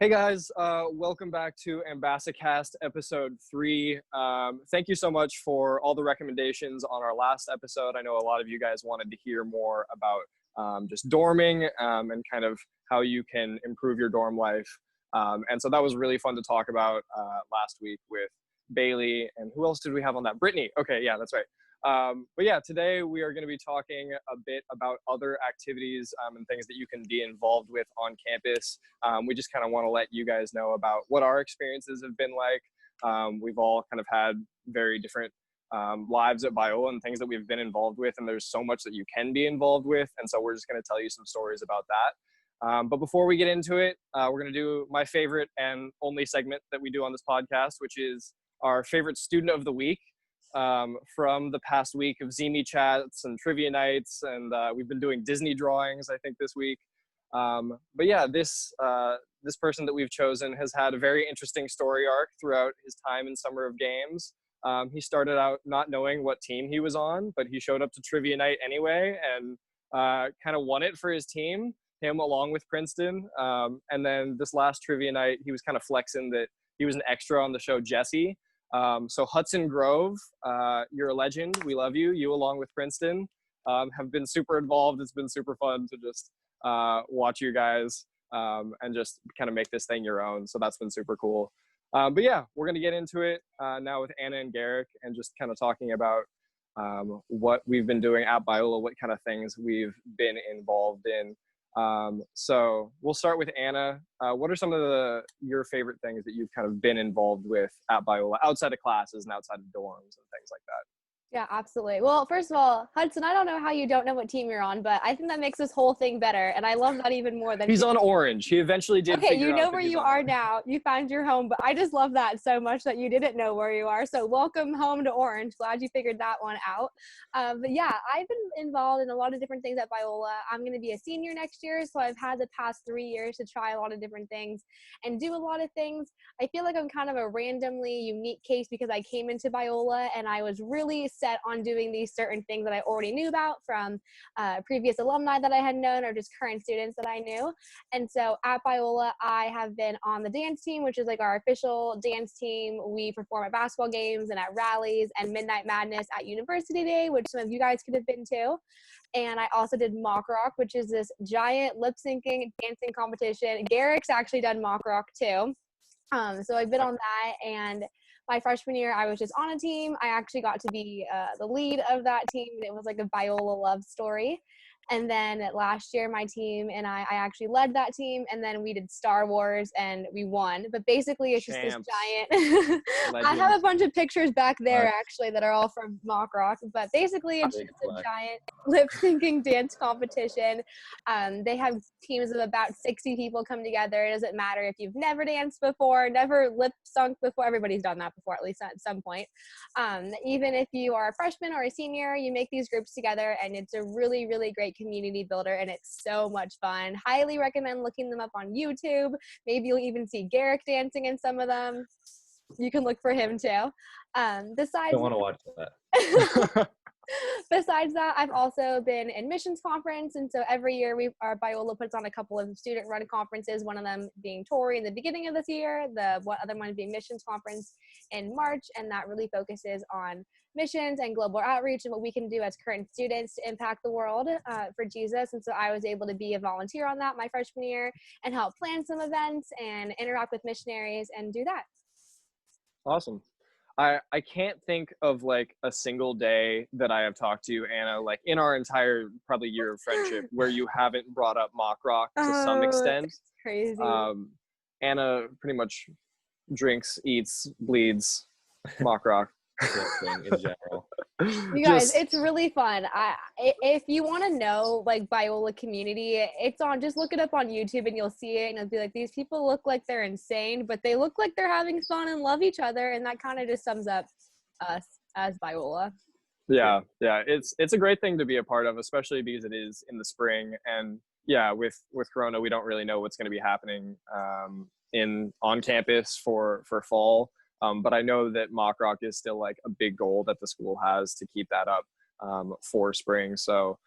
Hey guys, welcome back to Ambassacast episode 3. Thank you so much for all the recommendations on our last episode. I know a lot of you guys wanted to hear more about just dorming and kind of how you can improve your dorm life. And so that was really fun to talk about last week with Bailey. And who else did we have on that? Brittany. Okay, yeah, that's right. But yeah, today we are going to be talking a bit about other activities and things that you can be involved with on campus. We just kind of want to let you guys know about what our experiences have been like. We've all kind of had very different lives at Biola and things that we've been involved with, and there's so much that you can be involved with, and so we're just going to tell you some stories about that. But before we get into it, we're going to do my favorite and only segment that we do on this podcast, which is our favorite student of the week. From the past week of Zemi chats and trivia nights, and we've been doing Disney drawings, I think, this week. But yeah, this person that we've chosen has had a very interesting story arc throughout his time in Summer of Games. He started out not knowing what team he was on, but he showed up to trivia night anyway and kind of won it for his team, him along with Princeton. And then this last trivia night, he was kind of flexing that he was an extra on the show Jesse. So Hudson Grove, you're a legend. We love you. You, along with Princeton, have been super involved. It's been super fun to just watch you guys and just kind of make this thing your own. So that's been super cool. But yeah, we're going to get into it now with Anna and Garrick and just kind of talking about what we've been doing at Biola, what kind of things we've been involved in. So we'll start with Anna. What are some of your favorite things that you've kind of been involved with at Biola, outside of classes and outside of dorms and things like that? Yeah, absolutely. Well, first of all, Hudson, I don't know how you don't know what team you're on, but I think that makes this whole thing better. And I love that even more than he's on Orange. He eventually did okay, figure you out know that where he's you on are Orange. now. You found your home, but I just love that so much that you didn't know where you are. So welcome home to Orange. Glad you figured that one out. But yeah, I've been involved in a lot of different things at Biola. I'm going to be a senior next year, so I've had the past 3 years to try a lot of different things and do a lot of things. I feel like I'm kind of a randomly unique case because I came into Biola and I was really set on doing these certain things that I already knew about from previous alumni that I had known or just current students that I knew. And so at Biola, I have been on the dance team, which is like our official dance team. We perform at basketball games and at rallies and Midnight Madness at University Day, which some of you guys could have been to. And I also did mock rock, which is this giant lip syncing dancing competition. Garrick's actually done mock rock too. So I've been on that, and my freshman year, I was just on a team. I actually got to be the lead of that team. It was like a Biola love story. And then last year, my team and I actually led that team. And then we did Star Wars and we won. But basically, it's just this giant. I have a bunch of pictures back there, actually, that are all from mock rock. But basically, it's just a giant lip syncing dance competition. They have teams of about 60 people come together. It doesn't matter if you've never danced before, never lip sung before. Everybody's done that before, at least at some point. Even if you are a freshman or a senior, you make these groups together, and it's a really, really great community builder, and it's so much fun. Highly recommend looking them up on YouTube. Maybe you'll even see Garrick dancing in some of them. You can look for him too. Besides, don't want to watch that. Besides that, I've also been in missions conference, and so every year our Biola puts on a couple of student-run conferences, one of them being Tory in the beginning of this year, the other one being missions conference in March, and that really focuses on missions and global outreach and what we can do as current students to impact the world for Jesus. And so I was able to be a volunteer on that my freshman year and help plan some events and interact with missionaries and do that. Awesome. I can't think of like a single day that I have talked to you, Anna, like in our entire probably year of friendship, where you haven't brought up mock rock to some extent. It's crazy. Anna pretty much drinks, eats, bleeds mock rock. In general. You guys, it's really fun. If you want to know like Biola community, it's on, just look it up on YouTube and you'll see it, and it'll be like, these people look like they're insane, but they look like they're having fun and love each other, and that kind of just sums up us as Biola. Yeah, it's a great thing to be a part of, especially because it is in the spring, and yeah, with Corona, we don't really know what's going to be happening on campus for fall. But I know that mock rock is still like a big goal that the school has to keep that up for spring. So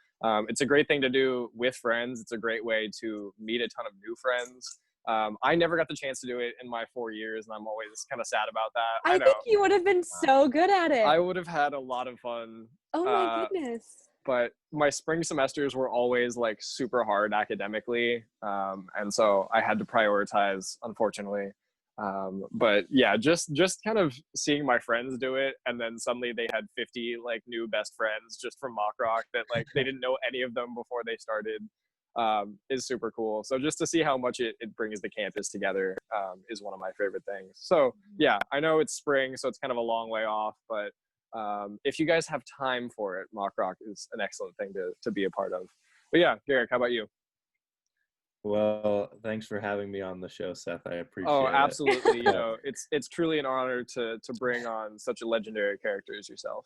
it's a great thing to do with friends. It's a great way to meet a ton of new friends. I never got the chance to do it in my 4 years, and I'm always kind of sad about that. I I know. think you would have been so good at it. I would have had a lot of fun. Oh my goodness. But my spring semesters were always like super hard academically. And so I had to prioritize, unfortunately. But yeah, just kind of seeing my friends do it, and then suddenly they had 50 like new best friends just from mock rock that like they didn't know any of them before they started, is super cool. So just to see how much it brings the campus together, is one of my favorite things. So yeah, I know it's spring, so it's kind of a long way off, but if you guys have time for it, mock rock is an excellent thing to be a part of. But yeah, Garrick, how about you? Well, thanks for having me on the show, Seth. I appreciate Oh, it. absolutely. You know, it's truly an honor to bring on such a legendary character as yourself.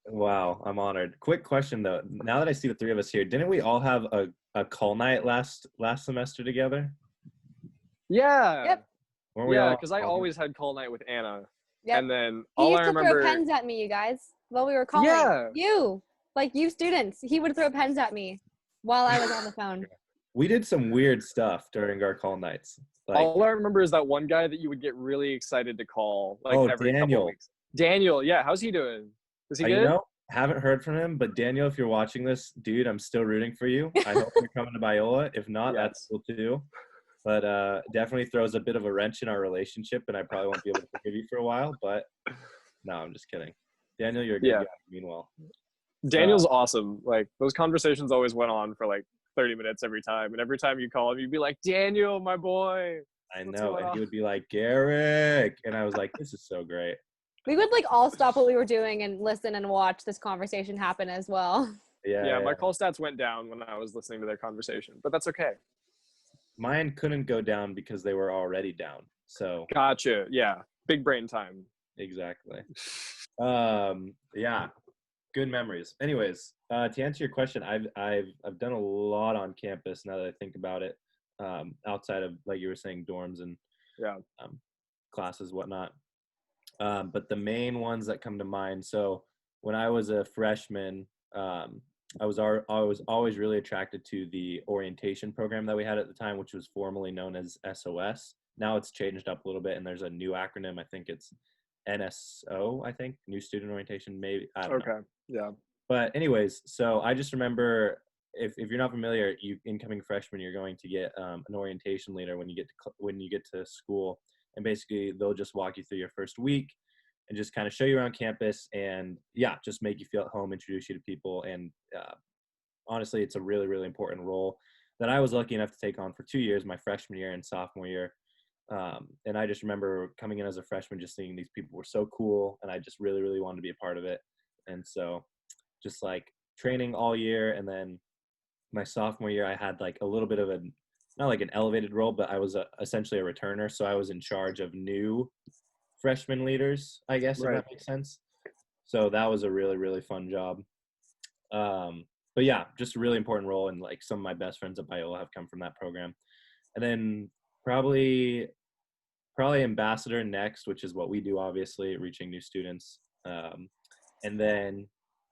Wow, I'm honored. Quick question though. Now that I see the three of us here, didn't we all have a call night last semester together? Yeah. Yep. Weren't we Yeah, all because I on- always had call night with Anna. Yep. And then He all used I to remember. throw pens at me, you guys, while we were calling. Yeah. You students. He would throw pens at me while I was on the phone. We did some weird stuff during our call nights. Like, all I remember is that one guy that you would get really excited to call like every couple Daniel. of weeks. Daniel, yeah, how's he doing? Is he good? You know, haven't heard from him, but Daniel, if you're watching this, dude, I'm still rooting for you. I hope you're coming to Biola. If not, that's cool too. But definitely throws a bit of a wrench in our relationship, and I probably won't be able to forgive you for a while. But no, I'm just kidding. Daniel, you're a good guy. Meanwhile, Daniel's awesome. Like those conversations always went on for like 30 minutes every time, and every time you call him, you'd be like, Daniel, my boy. I know, and he would be like, Garrick, and I was like, this is so great. We would like all stop what we were doing and listen and watch this conversation happen as well. Yeah, my call stats went down when I was listening to their conversation, but that's okay. Mine couldn't go down because they were already down. So gotcha. Yeah, big brain time. Exactly. Yeah, good memories. Anyways, to answer your question, I've done a lot on campus now that I think about it. Outside of, like you were saying, dorms and classes, whatnot. But the main ones that come to mind. So when I was a freshman, I was always really attracted to the orientation program that we had at the time, which was formerly known as SOS. Now it's changed up a little bit, and there's a new acronym. I think it's NSO. I think New Student Orientation. Maybe I don't know. Yeah. But anyways, so I just remember, if you're not familiar, you incoming freshman, you're going to get an orientation leader when you get to school, and basically they'll just walk you through your first week and just kind of show you around campus and just make you feel at home, introduce you to people. And honestly, it's a really, really important role that I was lucky enough to take on for 2 years, my freshman year and sophomore year. And I just remember coming in as a freshman, just seeing these people were so cool, and I just really, really wanted to be a part of it. And so just like training all year, and then my sophomore year, I had like a little bit of not like an elevated role, but I was essentially a returner. So I was in charge of new freshman leaders, I guess, if that makes sense. So that was a really, really fun job. But yeah, just a really important role. And like some of my best friends at Biola have come from that program. And then probably ambassador next, which is what we do, obviously, reaching new students. And then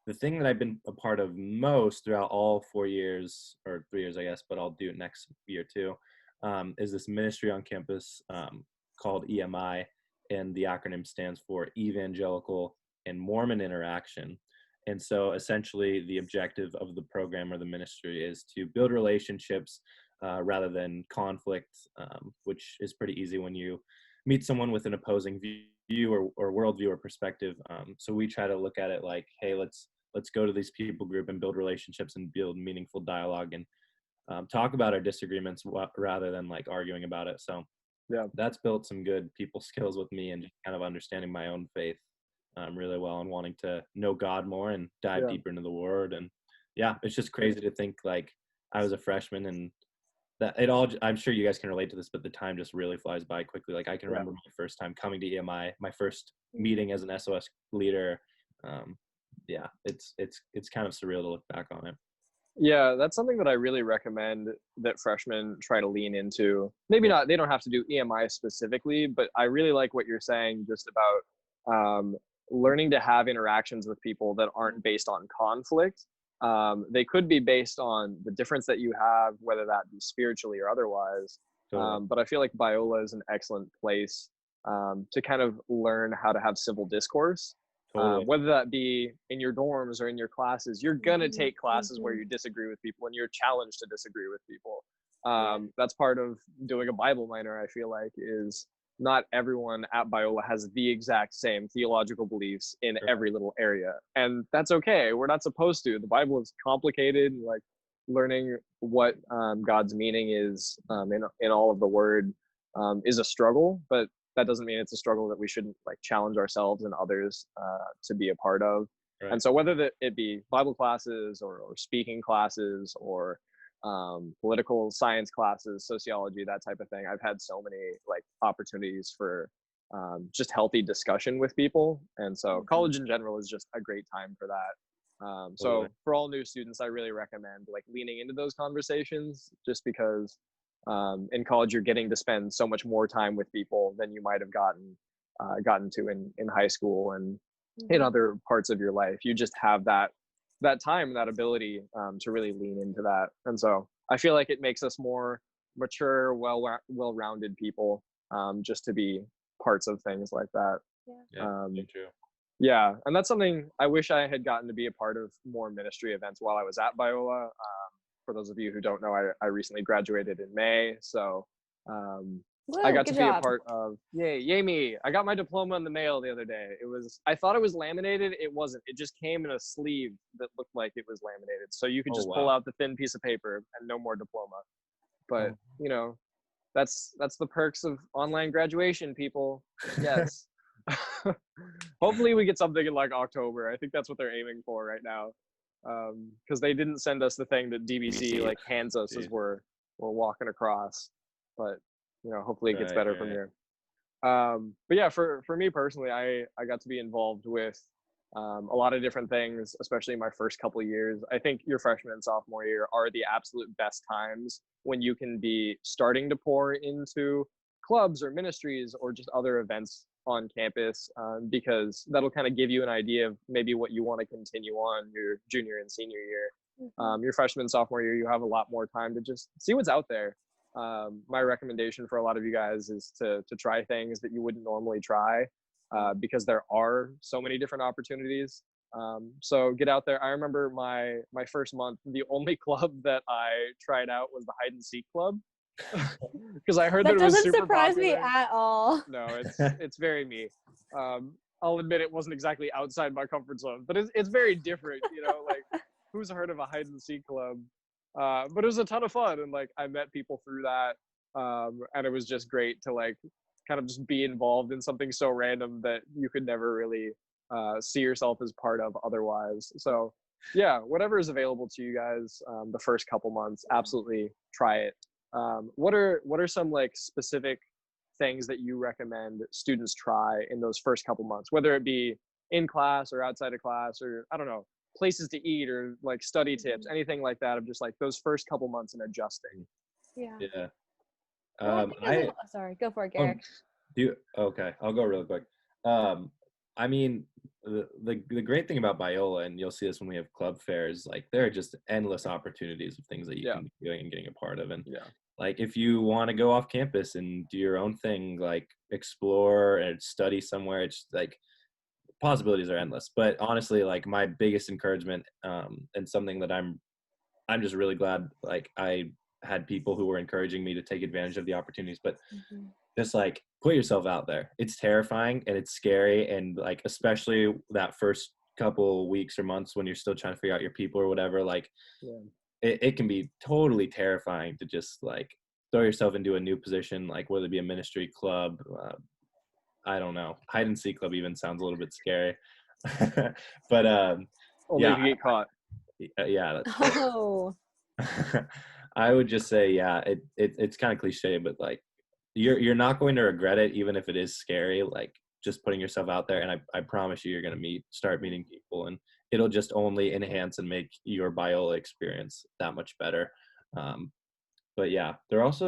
the thing that I've been a part of most throughout all 4 years, or 3 years, I guess, but I'll do it next year too, is this ministry on campus called EMI, and the acronym stands for Evangelical and Mormon Interaction. And so essentially the objective of the program or the ministry is to build relationships rather than conflict, which is pretty easy when you meet someone with an opposing view or worldview or perspective. So we try to look at it like, hey, let's go to these people group and build relationships and build meaningful dialogue and talk about our disagreements rather than like arguing about it. So yeah, that's built some good people skills with me, and just kind of understanding my own faith really well, and wanting to know God more and dive deeper into the Word. And yeah, it's just crazy to think like I was a freshman, and that it all, I'm sure you guys can relate to this, but the time just really flies by quickly. Like I can remember my first time coming to EMI, my first meeting as an SOS leader. Yeah, it's kind of surreal to look back on it. Yeah, that's something that I really recommend that freshmen try to lean into. Maybe not, they don't have to do EMI specifically, but I really like what you're saying just about learning to have interactions with people that aren't based on conflict. They could be based on the difference that you have, whether that be spiritually or otherwise. Totally. But I feel like Biola is an excellent place to kind of learn how to have civil discourse. Totally. Whether that be in your dorms or in your classes, you're gonna Mhm, take classes where mhm. you disagree with people and you're challenged to disagree with people. Yeah. That's part of doing a Bible minor. I feel like is not everyone at Biola has the exact same theological beliefs in Right. every little area, and that's okay. We're not supposed to. The Bible is complicated, and like learning what God's meaning is in all of the Word is a struggle, but that doesn't mean it's a struggle that we shouldn't like challenge ourselves and others to be a part of. Right. And so whether that it be Bible classes or speaking classes or political science classes, sociology, that type of thing, I've had so many like opportunities for just healthy discussion with people. And so Mhm. college in general is just a great time for that. Totally. So for all new students, I really recommend like leaning into those conversations just because in college you're getting to spend so much more time with people than you might have gotten to in high school and in Mhm. other parts of your life. You just have that time and that ability to really lean into that. And so I feel like it makes us more mature, well-rounded people just to be parts of things like that. Yeah. Yeah. Um, Very true. yeah, and that's something I wish I had gotten to be a part of more ministry events while I was at Biola. For those of you who don't know, I recently graduated in May, so um, I Woo, got to good be a job. part of yay me! I got my diploma in the mail the other day. I thought it was laminated. It wasn't. It just came in a sleeve that looked like it was laminated, so you could Oh, just pull wow. out the thin piece of paper and no more diploma. But Oh. you know, that's the perks of online graduation, people. Yes. Hopefully we get something in like October. I think that's what they're aiming for right now. Because they didn't send us the thing that DBC like hands us as Jeez. we're walking across. But hopefully it gets Right. better from Right. here. But yeah, for me personally, I got to be involved with a lot of different things, especially my first couple of years. I think your freshman and sophomore year are the absolute best times when you can be starting to pour into clubs or ministries or just other events on campus, because that'll kind of give you an idea of maybe what you want to continue on your junior and senior year. Mhm. Your freshman and sophomore year, you have a lot more time to just see what's out there. My recommendation for a lot of you guys is to try things that you wouldn't normally try, because there are so many different opportunities. So get out there. I remember my first month, the only club that I tried out was the hide and seek club because I heard that That it was doesn't super surprise me popular. at all. No, it's very me. I'll admit it wasn't exactly outside my comfort zone, but it's very different. Like who's heard of a hide and seek club? But it was a ton of fun, and like I met people through that, and it was just great to like kind of just be involved in something so random that you could never really see yourself as part of otherwise. So yeah, whatever is available to you guys the first couple months, absolutely try it. What are some like specific things that you recommend students try in those first couple months, whether it be in class or outside of class, or I don't know, places to eat or like study tips, Mhm. anything like that, of just like those first couple months and adjusting. Yeah. Yeah. Well, I think as I sorry, go for it, oh, Garrick. do you, okay. I'll go really quick. I mean, the great thing about Biola, and you'll see this when we have club fairs, like there are just endless opportunities of things that you Yeah, can be doing and getting a part of. And yeah, like if you want to go off campus and do your own thing, like explore and study somewhere, it's like possibilities are endless. But honestly, like my biggest encouragement, and something that I'm just really glad like I had people who were encouraging me to take advantage of the opportunities, but Mhm. just like put yourself out there. It's terrifying and it's scary, and like especially that first couple weeks or months when you're still trying to figure out your people or whatever, like yeah. it can be totally terrifying to just like throw yourself into a new position, like whether it be a ministry club, I don't know, hide and seek club even sounds a little bit scary. But Only yeah, if you get caught. yeah, that's true. Oh. I would just say, yeah, it's kind of cliche, but like you're not going to regret it, even if it is scary. Like just putting yourself out there, and I promise you're going to start meeting people, and it'll just only enhance and make your Biola experience that much better. Um, but yeah, this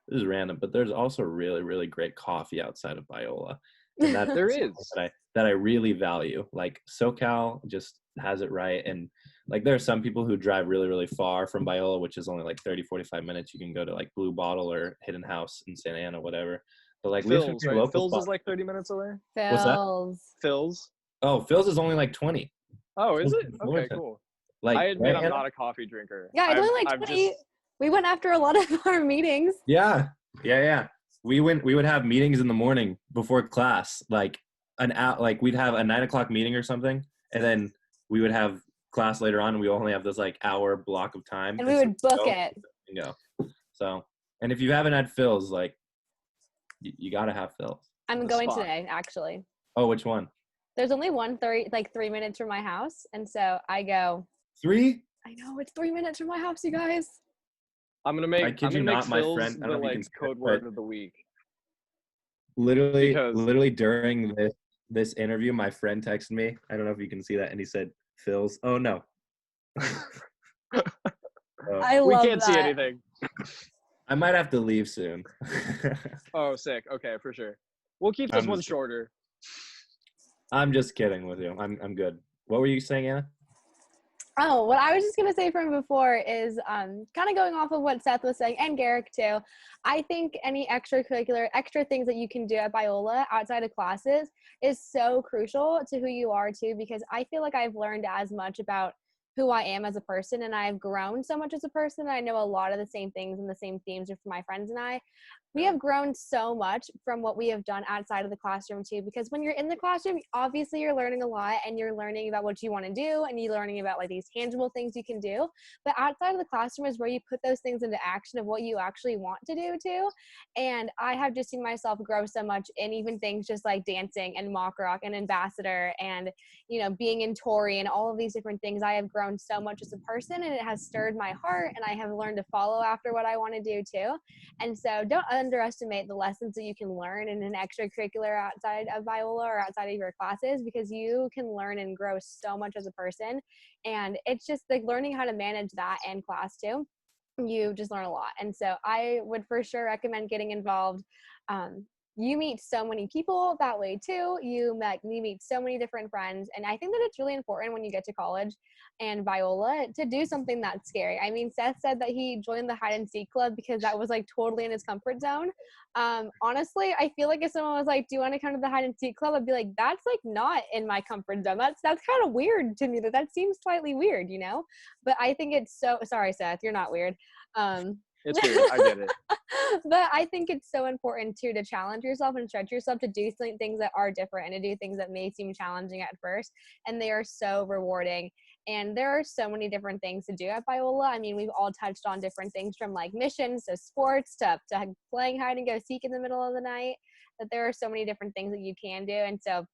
is random, but there's also really really great coffee outside of Biola, and that's There something is. that I really value. Like SoCal just has it right, and like there are some people who drive really, really far from Biola, which is only like 30, 45 minutes. You can go to like Blue Bottle or Hidden House in Santa Ana, whatever. But like we have some Phil's, right? local Phil's spots. is like 30 minutes away. What's that? Phil's. Phil's. Oh, Phil's is only like 20. Oh, is it? Okay, Fullerton. cool. Like, I admit right, I'm Anna? not a coffee drinker. Yeah, it's only like I've 20. We went after a lot of our meetings. Yeah. We would have meetings in the morning before class, like an hour, like we'd have a 9 o'clock meeting or something, and then we would have class later on, and we only have this like hour block of time. And we would book it. You know. So, and if you haven't had Phil's, like, you gotta have Phil's. I'm going today, actually. Oh, which one? There's only 3 minutes from my house, and so I go. 3? I know, it's 3 minutes from my house, you guys. I'm gonna make. I kid I'm you gonna not, make my Phil's friend. I the don't know if you like can code see it, word but of the week. literally during this interview, my friend texted me. I don't know if you can see that, and he said Phil's. Oh no. I love we can't that. see anything. I might have to leave soon. Oh, sick. Okay, for sure. We'll keep this one shorter. I'm just kidding with you. I'm good. What were you saying, Anna? Oh, what I was just going to say from before is kind of going off of what Seth was saying, and Garrick too. I think any extra things that you can do at Biola outside of classes is so crucial to who you are too, because I feel like I've learned as much about who I am as a person, and I've grown so much as a person. I know a lot of the same things and the same themes are for my friends and I. We have grown so much from what we have done outside of the classroom too, because when you're in the classroom, obviously you're learning a lot and you're learning about what you want to do and you're learning about like these tangible things you can do. But outside of the classroom is where you put those things into action of what you actually want to do too. And I have just seen myself grow so much in even things just like dancing and mock rock and ambassador and, you know, being in Tory and all of these different things. I have grown so much as a person, and it has stirred my heart, and I have learned to follow after what I want to do too. And so don't underestimate the lessons that you can learn in an extracurricular outside of Biola or outside of your classes, because you can learn and grow so much as a person. And it's just like learning how to manage that in class too. You just learn a lot. And so I would for sure recommend getting involved. You meet so many people that way too. You meet so many different friends. And I think that it's really important when you get to college and Biola to do something that's scary. I mean, Seth said that he joined the hide and seek club because that was like totally in his comfort zone. Honestly, I feel like if someone was like, do you want to come to the hide and seek club? I'd be like, that's like not in my comfort zone. That's kind of weird to me. That seems slightly weird, you know? But I think it's so, sorry, Seth, you're not weird. It's weird. I get it. But I think it's so important too to challenge yourself and stretch yourself to do things that are different and to do things that may seem challenging at first, and they are so rewarding. And there are so many different things to do at Biola. I mean, we've all touched on different things from like missions to sports to playing hide and go seek in the middle of the night, that there are so many different things that you can do. And so,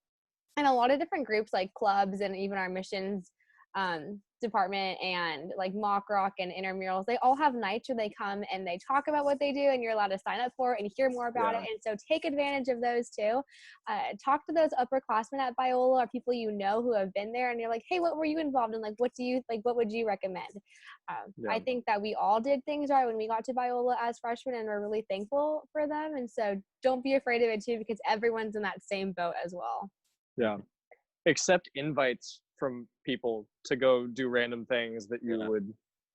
and a lot of different groups like clubs and even our missions department and like mock rock and intramurals, they all have nights where they come and they talk about what they do, and you're allowed to sign up for it and hear more about it. And so take advantage of those too. Talk to those upperclassmen at Biola or people you know who have been there, and you're like, hey, what were you involved in? Like, what would you recommend? I think that we all did things right when we got to Biola as freshmen, and we're really thankful for them. And so don't be afraid of it too, because everyone's in that same boat as well. Yeah. Accept invites from people to go do random things that you would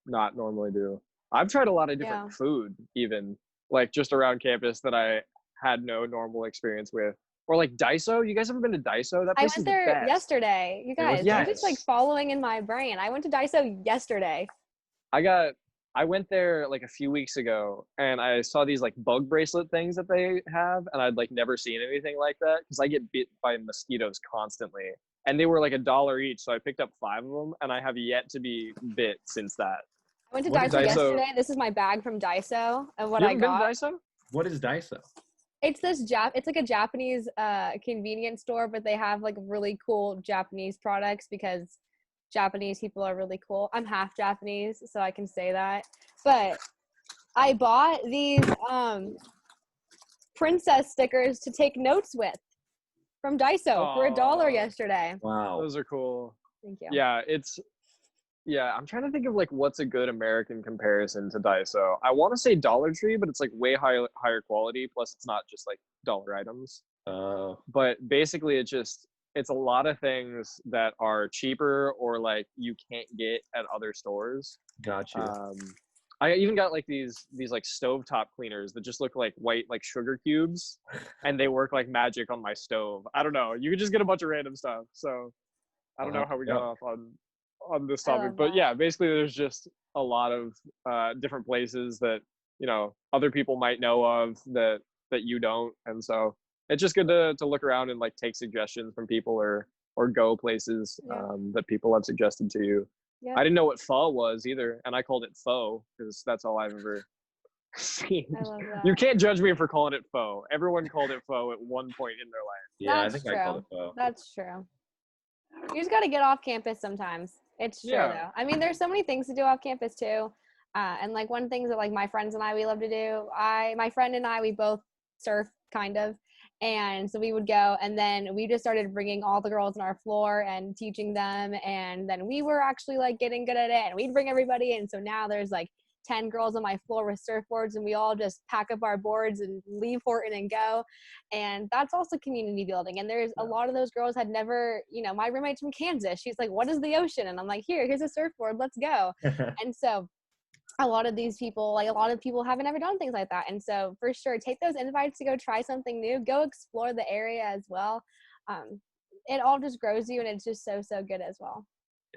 not normally do. I've tried a lot of different food, even like just around campus, that I had no normal experience with. Or like Daiso. You guys ever been to Daiso? That place I went there yesterday. You guys, you're just like following in my brain. I went to Daiso yesterday. I went there like a few weeks ago, and I saw these like bug bracelet things that they have, and I'd like never seen anything like that because I get bit by mosquitoes constantly. And they were like $1 each, so I picked up 5 of them, and I have yet to be bit since that. I went to Daiso yesterday. This is my bag from Daiso and what I got. You haven't been to Daiso? What is Daiso? It's it's like a Japanese convenience store, but they have like really cool Japanese products because Japanese people are really cool. I'm half Japanese, so I can say that. But I bought these princess stickers to take notes with from Daiso for $1 yesterday. Wow. Those are cool. Thank you. Yeah, I'm trying to think of like what's a good American comparison to Daiso. I want to say Dollar Tree, but it's like way higher quality. Plus, it's not just like dollar items. But basically, it's just it's a lot of things that are cheaper or like you can't get at other stores. Got you. I even got like these like stovetop cleaners that just look like white like sugar cubes, and they work like magic on my stove. I don't know. You could just get a bunch of random stuff. So I don't know how we got off on this I topic, love but that. yeah, basically there's just a lot of different places that other people might know of that you don't, and so it's just good to look around and like take suggestions from people or go places Yeah. that people have suggested to you. Yeah. I didn't know what pho was either, and I called it pho because that's all I've ever seen. I love that. You can't judge me for calling it pho. Everyone called it pho at one point in their life. Yeah, That's I think true. I called it pho. That's true. You just got to get off campus sometimes. It's true Yeah. though. I mean, there's so many things to do off campus too. And like one thing that like my friends and I, we love to do. My friend and I, we both surf kind of. And so we would go, and then we just started bringing all the girls on our floor and teaching them. And then we were actually like getting good at it, and we'd bring everybody in. So now there's like 10 girls on my floor with surfboards, and we all just pack up our boards and leave Horton and go. And that's also community building. And there's a lot of those girls had never, my roommate's from Kansas. She's like, what is the ocean? And I'm like, here's a surfboard. Let's go. And so a lot of people haven't ever done things like that. And so for sure, take those invites to go try something new, go explore the area as well. It all just grows you, and it's just so good as well.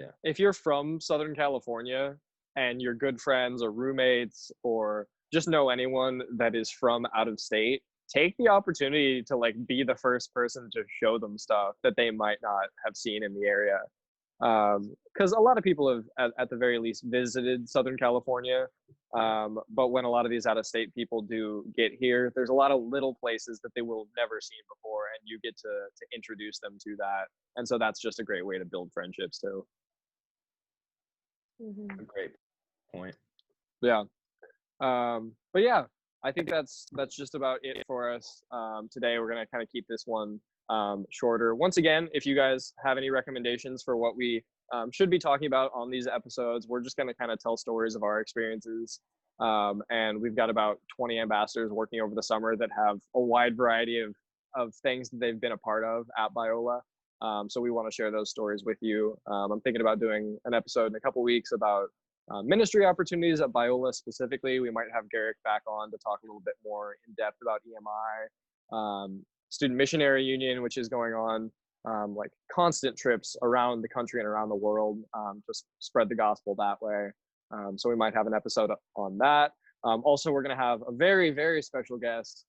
Yeah. If you're from Southern California and you're good friends or roommates or just know anyone that is from out of state, take the opportunity to like be the first person to show them stuff that they might not have seen in the area. Because a lot of people have at the very least visited Southern California. But when a lot of these out of state people do get here, there's a lot of little places that they will have never seen before, and you get to introduce them to that. And so that's just a great way to build friendships too. Mm-hmm. A great point. Yeah. But yeah, I think that's just about it for us today. We're gonna kind of keep this one shorter. Once again, if you guys have any recommendations for what we should be talking about on these episodes, we're just gonna kind of tell stories of our experiences. And we've got about 20 ambassadors working over the summer that have a wide variety of things that they've been a part of at Biola. So we want to share those stories with you. I'm thinking about doing an episode in a couple weeks about ministry opportunities at Biola specifically. We might have Garrick back on to talk a little bit more in depth about EMI, Student Missionary Union, which is going on like constant trips around the country and around the world, just spread the gospel that way. So we might have an episode on that. Also, we're going to have a very, very special guest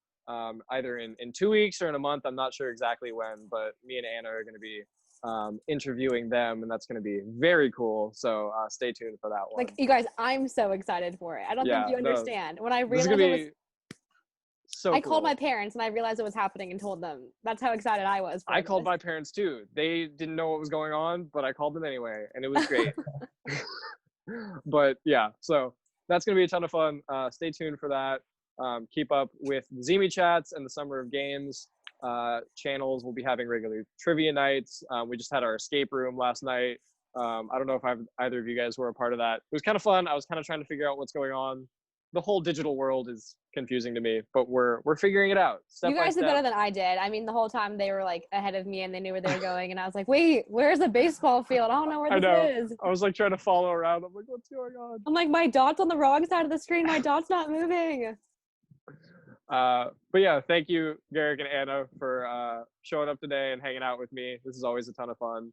either in 2 weeks or in a month. I'm not sure exactly when, but me and Anna are going to be interviewing them, and that's going to be very cool. So stay tuned for that one. Like, you guys, I'm so excited for it. I don't think you understand. When I realized it was so I cool. called my parents and I realized it was happening and told them. That's how excited I was. I called my parents too. They didn't know what was going on, but I called them anyway, and it was great. But yeah, so that's going to be a ton of fun. Stay tuned for that. Keep up with Zemi Chats and the Summer of Games channels. We'll be having regular trivia nights. We just had our escape room last night. I don't know if either of you guys were a part of that. It was kind of fun. I was kind of trying to figure out what's going on. The whole digital world is confusing to me, but we're figuring it out. You guys did better than I did. I mean, the whole time they were like ahead of me and they knew where they were going, and I was like, wait, where's the baseball field? I don't know where this is. I was like trying to follow around. I'm like, what's going on? I'm like, my dot's on the wrong side of the screen. My dot's not moving. But yeah, thank you, Garrick and Anna, for showing up today and hanging out with me. This is always a ton of fun.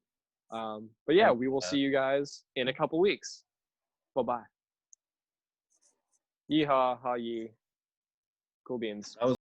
But yeah, we will see you guys in a couple weeks. Bye-bye. Yeehaw, ha ye. Cool beans.